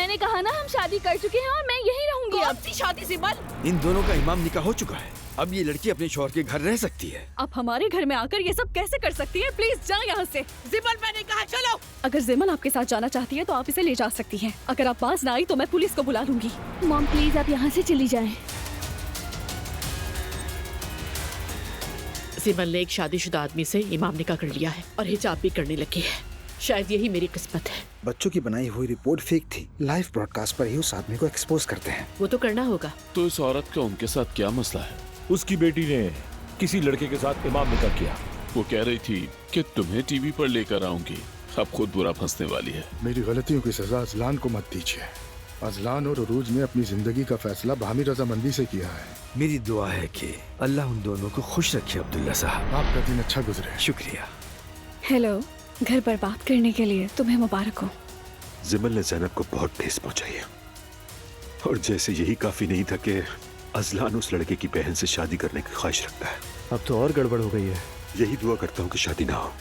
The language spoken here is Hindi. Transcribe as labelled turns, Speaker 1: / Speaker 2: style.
Speaker 1: मैंने कहा ना हम शादी कर चुके हैं और मैं यहीं रहूंगी।
Speaker 2: कौन सी शादी सिमल?
Speaker 3: इन दोनों का इमाम निकाह हो चुका है। अब ये लड़की अपने शौहर के घर रह सकती है।
Speaker 4: आप हमारे घर में आकर ये सब कैसे कर सकती है? प्लीज जाओ यहाँ से।
Speaker 2: सिमल मैंने कहा चलो।
Speaker 4: अगर जिमल आपके साथ जाना चाहती है तो आप इसे ले जा सकती हैं। अगर आप पास ना आई तो मैं पुलिस को बुला लूंगी।
Speaker 1: मॉम प्लीज आप यहाँ से चली जाएं।
Speaker 2: सिमल ने एक शादीशुदा आदमी से इमाम निकाह कर लिया है और हिजाब भी करने लगी है। शायद यही मेरी किस्मत है।
Speaker 5: बच्चों की बनाई हुई रिपोर्ट फेक थी। लाइव ब्रॉडकास्ट पर ही उस आदमी को एक्सपोज करते हैं।
Speaker 2: वो तो करना होगा।
Speaker 6: तो इस औरत का उनके साथ क्या मसला है?
Speaker 7: उसकी बेटी ने किसी लड़के के साथ इमाम निकाह किया।
Speaker 6: वो कह रही थी कि तुम्हें टीवी पर लेकर आऊंगी। अब खुद बुरा फंसने वाली है।
Speaker 8: मेरी गलतियों की सजा अजलान को मत दीजिए। अजलान और उरूज ने अपनी जिंदगी का फैसला बाहमी रजामंदी से किया है।
Speaker 3: मेरी दुआ है कि अल्लाह उन दोनों को खुश रखे। अब्दुल्ला साहब,
Speaker 8: आपका दिन अच्छा गुजरे।
Speaker 3: शुक्रिया।
Speaker 4: हेलो, घर पर बात करने के लिए तुम्हें मुबारक हो।
Speaker 9: जिमल ने ज़ैनब को बहुत ठेस पहुंचाई है और जैसे यही काफी नहीं था कि अजलान उस लड़के की बहन से शादी करने की ख्वाहिश रखता है।
Speaker 10: अब तो और गड़बड़ हो गई है।
Speaker 9: यही दुआ करता हूँ कि शादी ना हो।